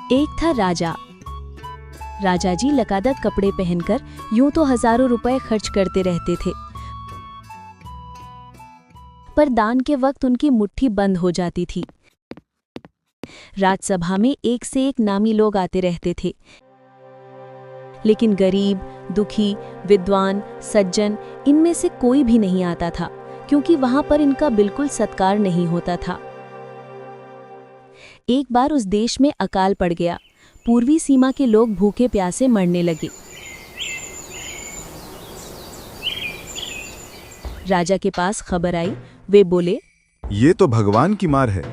एक था राजा। राजा जी लकादक कपड़े पहनकर यूं तो हजारों रुपए खर्च करते रहते थे, पर दान के वक्त उनकी मुट्ठी बंद हो जाती थी। राजसभा में एक से एक नामी लोग आते रहते थे, लेकिन गरीब, दुखी, विद्वान, सज्जन इनमें से कोई भी नहीं आता था, क्योंकि वहां पर इनका बिल्कुल सत्कार नहीं होता था। एक बार उस देश में अकाल पड़ गया। पूर्वी सीमा के लोग भूखे प्यासे मरने लगे। राजा के पास खबर आई। वे बोले, ये तो भगवान की मार है,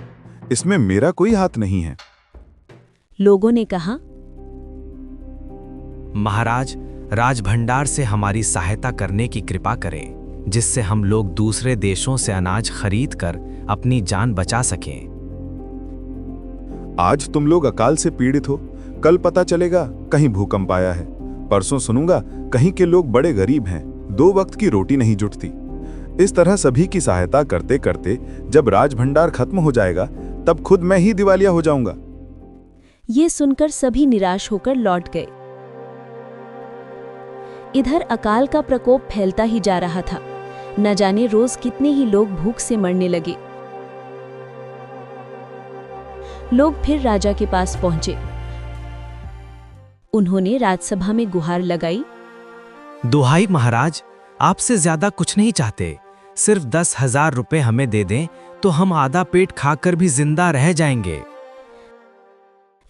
इसमें मेरा कोई हाथ नहीं है। लोगों ने कहा, महाराज, राज भंडार से हमारी सहायता करने की कृपा करें, जिससे हम लोग दूसरे देशों से अनाज खरीद कर अपनी जान बचा सकें। आज तुम लोग अकाल से पीड़ित हो, कल पता चलेगा कहीं भूकंप आया है, परसों सुनूंगा कहीं के लोग बड़े गरीब हैं, 2 वक्त की रोटी नहीं जुटती। इस तरह सभी की सहायता करते करते जब राज भंडार खत्म हो जाएगा, तब खुद मैं ही दिवालिया हो जाऊंगा। ये सुनकर सभी निराश होकर लौट गए। इधर अकाल का प्रकोप फैलता ही जा रहा था। न जाने रोज कितने ही लोग भूख से मरने लगे। लोग फिर राजा के पास पहुंचे। उन्होंने राजसभा में गुहार लगाई, दुहाई महाराज, आपसे ज्यादा कुछ नहीं चाहते, सिर्फ 10,000 रुपए हमें दे दें तो हम आधा पेट खाकर भी जिंदा रह जाएंगे।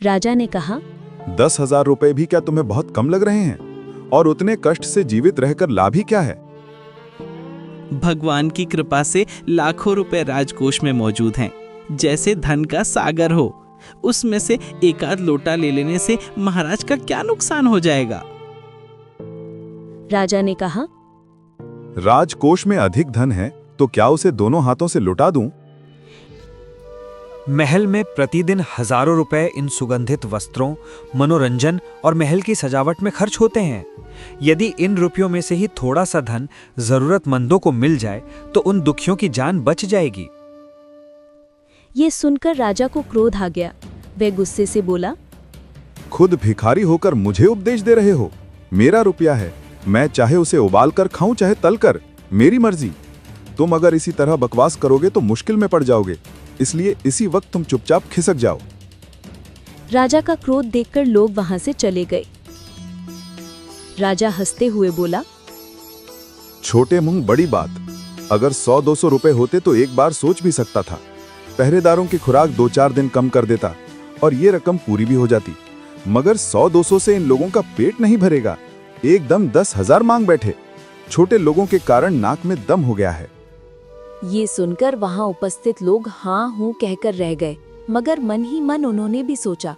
राजा ने कहा, 10,000 रुपए भी क्या तुम्हें बहुत कम लग रहे हैं? और उतने कष्ट से जीवित रहकर लाभ ही क्या है? भगवान की कृपा से लाखों रुपए राजकोष में मौजूद हैं, जैसे धन का सागर हो। उसमें से एक आध लोटा ले लेने से महाराज का क्या नुकसान हो जाएगा? राजा ने कहा, राजकोष में अधिक धन है तो क्या उसे दोनों हाथों से लुटा दूं? महल में प्रतिदिन हजारों रुपए इन सुगंधित वस्त्रों, मनोरंजन और महल की सजावट में खर्च होते हैं। यदि इन रुपयों में से ही थोड़ा सा धन जरूरतमंदों को मिल जाए तो उन दुखियों की जान बच जाएगी। ये सुनकर राजा को क्रोध आ गया। वह गुस्से से बोला, खुद भिखारी होकर मुझे उपदेश दे रहे हो? मेरा रुपया है, मैं चाहे उसे उबाल कर खाऊं चाहे तल कर, मेरी मर्जी। तुम अगर इसी तरह बकवास करोगे तो मुश्किल में पड़ जाओगे, इसलिए इसी वक्त तुम चुपचाप खिसक जाओ। राजा का क्रोध देखकर लोग वहां से चले गए। राजा हंसते हुए बोला, छोटे मुंह बड़ी बात। अगर 100-200 रुपए होते तो एक बार सोच भी सकता था। पहरेदारों की खुराक 2-4 दिन कम कर देता और ये रकम पूरी भी हो जाती, मगर 100-200 से इन लोगों का पेट नहीं भरेगा। एकदम 10,000 मांग बैठे। छोटे लोगों के कारण नाक में दम हो गया है। ये सुनकर वहां उपस्थित लोग हाँ हूं कहकर रह गए, मगर मन ही मन उन्होंने भी सोचा,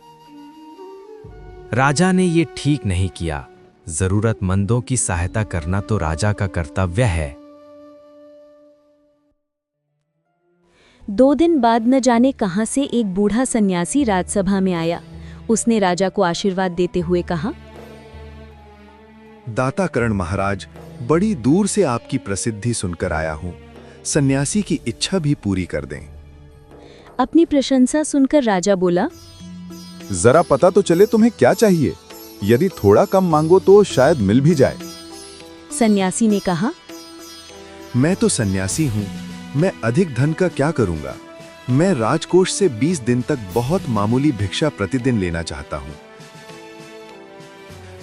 राजा ने ये ठीक नहीं किया। जरूरतमंदों की सहायता करना तो राजा का कर्तव्य है। 2 दिन बाद न जाने कहां से एक बूढ़ा सन्यासी राजसभा में आया। उसने राजा को आशीर्वाद देते हुए कहा, दाता करण महाराज, बड़ी दूर से आपकी प्रसिद्धि सुनकर आया हूं। सन्यासी की इच्छा भी पूरी कर दें। अपनी प्रशंसा सुनकर राजा बोला, जरा पता तो चले तुम्हें क्या चाहिए। यदि थोड़ा कम मांगो तो शायद मिल भी जाए। सन्यासी ने कहा, मैं तो सन्यासी हूं, मैं अधिक धन का क्या करूंगा? मैं राजकोष से 20 दिन तक बहुत मामूली भिक्षा प्रतिदिन लेना चाहता हूं।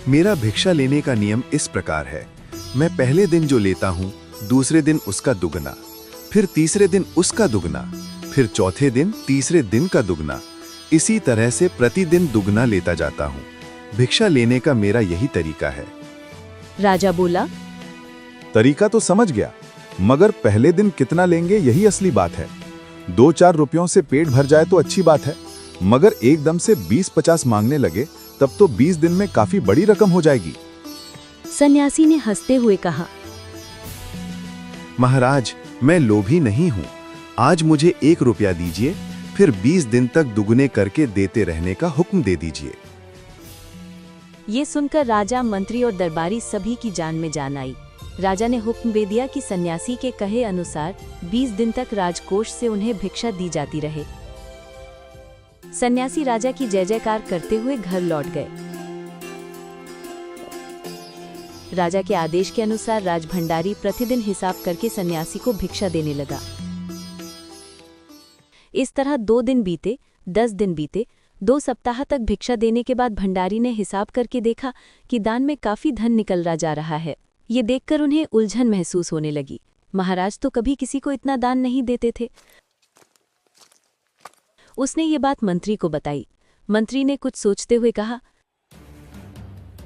मेरा भिक्षा लेने का नियम इस प्रकार है, मैं पहले दिन जो लेता हूं, दूसरे दिन उसका दुगना, फिर तीसरे दिन उसका दुगना, फिर चौथे दिन तीसरे दिन का दुगना, इसी तरह से प्रतिदिन दुगना लेता जाता हूं। भिक्षा लेने का मेरा यही तरीका है। राजा बोला, तरीका तो समझ गया, मगर पहले दिन कितना लेंगे यही असली बात है। 2-4 रुपयों से पेट भर जाए तो अच्छी बात है, मगर एकदम से 20-50 मांगने लगे तब तो 20 दिन में काफी बड़ी रकम हो जाएगी। सन्यासी ने हंसते हुए कहा, महाराज, मैं लोभी नहीं हूं। आज मुझे 1 रुपया दीजिए, फिर 20 दिन तक दुगने करके देते रहने का हुक्म दे दीजिए। ये सुनकर राजा, मंत्री और दरबारी सभी की जान में जान आई। राजा ने हुक्म दे दिया कि सन्यासी के कहे अनुसार 20 दिन तक राजकोष से उन्हें भिक्षा दी जाती रहे। सन्यासी राजा की जय जयकार करते हुए घर लौट गए। राजा के आदेश के अनुसार राजभंडारी प्रतिदिन हिसाब करके सन्यासी को भिक्षा देने लगा। इस तरह 2 दिन बीते, 10 दिन बीते, 2 सप्ताह तक भिक्षा देने के बाद भंडारी ने हिसाब करके देखा कि दान में काफी धन निकल जा रहा है। ये देखकर उन्हें उलझन महसूस होने लगी। महाराज तो कभी किसी को इतना दान नहीं देते थे। उसने ये बात मंत्री को बताई। मंत्री ने कुछ सोचते हुए कहा,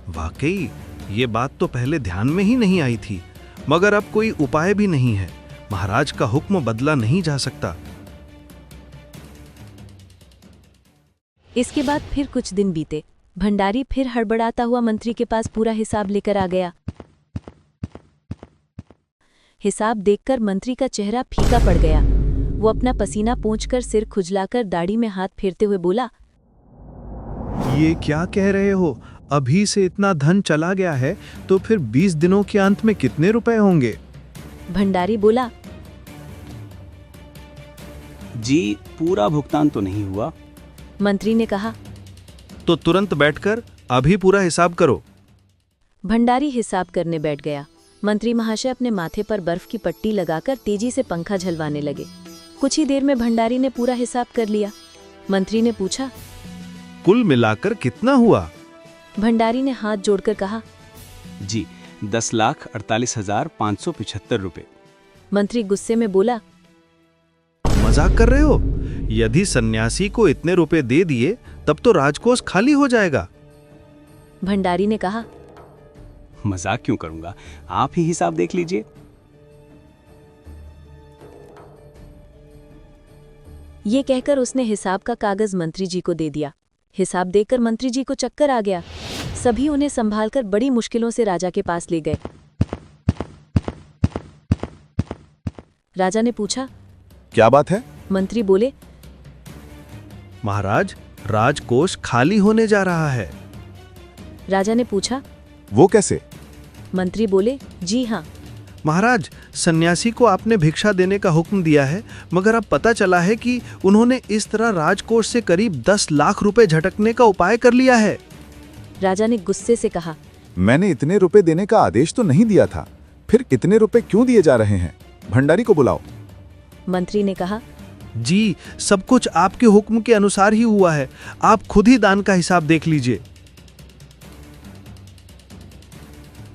वाकई ये बात तो पहले ध्यान में ही नहीं आई थी, मगर अब कोई उपाय भी नहीं है। महाराज का हुक्म बदला नहीं जा सकता। इसके बाद फिर कुछ दिन बीते। भंडारी फिर हड़बड़ाता हुआ मंत्री के पास पूरा हिसाब लेकर आ गया। हिसाब देखकर मंत्री का चेहरा फीका पड़ गया। वो अपना पसीना पोंछकर, सिर खुजलाकर, दाढ़ी में हाथ फेरते हुए बोला, ये क्या कह रहे हो? अभी से इतना धन चला गया है तो फिर 20 दिनों के अंत में कितने रुपए होंगे? भंडारी बोला, जी पूरा भुगतान तो नहीं हुआ। मंत्री ने कहा, तो तुरंत बैठकर अभी पूरा हिसाब करो। भंडारी हिसाब करने बैठ गया। मंत्री महाशय अपने माथे पर बर्फ की पट्टी लगाकर तेजी से पंखा झलवाने लगे। कुछ ही देर में भंडारी ने पूरा हिसाब कर लिया। मंत्री ने पूछा, कुल मिलाकर कितना हुआ? भंडारी ने हाथ जोड़कर कहा, जी 10,48,575 रुपए। मंत्री गुस्से में बोला, मजाक कर रहे हो? यदि सन्यासी को इतने रुपए दे दिए तब तो राजकोष खाली हो जाएगा। भंडारी ने कहा, मजाक क्यों करूंगा, आप ही हिसाब देख लीजिए। ये कहकर उसने हिसाब का कागज मंत्री जी को दे दिया। हिसाब देखकर मंत्री जी को चक्कर आ गया। सभी उन्हें संभालकर बड़ी मुश्किलों से राजा के पास ले गए। राजा ने पूछा, क्या बात है? मंत्री बोले, महाराज, राजकोष खाली होने जा रहा है। राजा ने पूछा, वो कैसे? मंत्री बोले, जी हाँ। महाराज, सन्यासी को आपने भिक्षा देने का हुक्म दिया है, मगर अब पता चला है कि उन्होंने इस तरह राजकोष से करीब 10 लाख रुपए झटकने का उपाय कर लिया है। राजा ने गुस्से से कहा, मैंने इतने रुपए देने का आदेश तो नहीं दिया था, फिर इतने रुपए क्यों दिए जा रहे हैं? भंडारी को बुलाओ। मंत्री ने कहा, जी, सब कुछ आपके हुक्म के अनुसार ही हुआ है। आप खुद ही दान का हिसाब देख लीजिए।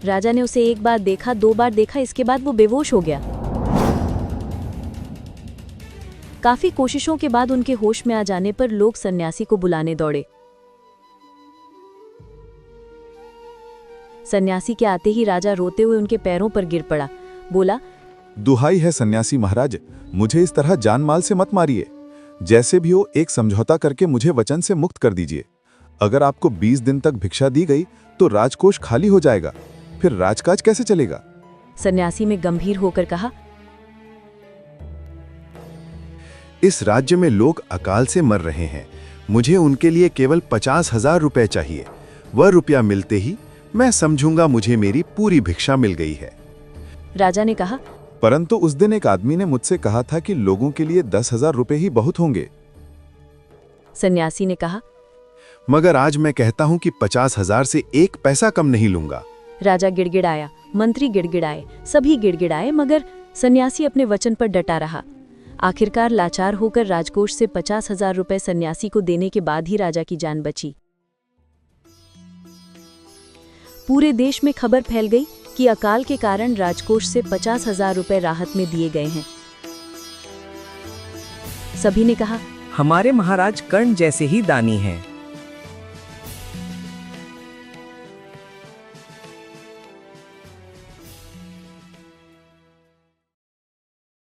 राजा ने उसे एक बार देखा, 2 बार देखा, इसके बाद वो बेहोश हो गया। काफी कोशिशों के बाद उनके होश में आ जाने पर लोग सन्यासी को बुलाने दौड़े। सन्यासी के आते ही राजा रोते हुए उनके पैरों पर गिर पड़ा। बोला, दुहाई है सन्यासी महाराज, मुझे इस तरह जान माल से मत मारिए। जैसे भी हो एक समझौता करके मुझे वचन से मुक्त कर दीजिए। अगर आपको 20 दिन तक भिक्षा दी गई तो राजकोष खाली हो जाएगा, फिर राजकाज कैसे चलेगा? सन्यासी में गंभीर होकर कहा, इस राज्य में लोग अकाल से मर रहे हैं। मुझे उनके लिए केवल 50,000 रुपए चाहिए। वह रुपया मिलते ही मैं समझूंगा मुझे मेरी पूरी भिक्षा मिल गई है। राजा ने कहा, परंतु उस दिन एक आदमी ने मुझसे कहा था कि लोगों के लिए 10,000 रुपए ही बहुत होंगे। सन्यासी ने कहा, मगर आज मैं कहता हूं कि 50,000 से 1 पैसा कम नहीं लूंगा। राजा गिड़गिड़ाया, मंत्री गिड़गिड़ाए, सभी गिड़गिड़ाए, मगर सन्यासी अपने वचन पर डटा रहा। आखिरकार लाचार होकर राजकोष से 50,000 रुपए सन्यासी को देने के बाद ही राजा की जान बची। पूरे देश में खबर फैल गई कि अकाल के कारण राजकोष से 50,000 रुपए राहत में दिए गए हैं। सभी ने कहा, हमारे महाराज कर्ण जैसे ही दानी हैं।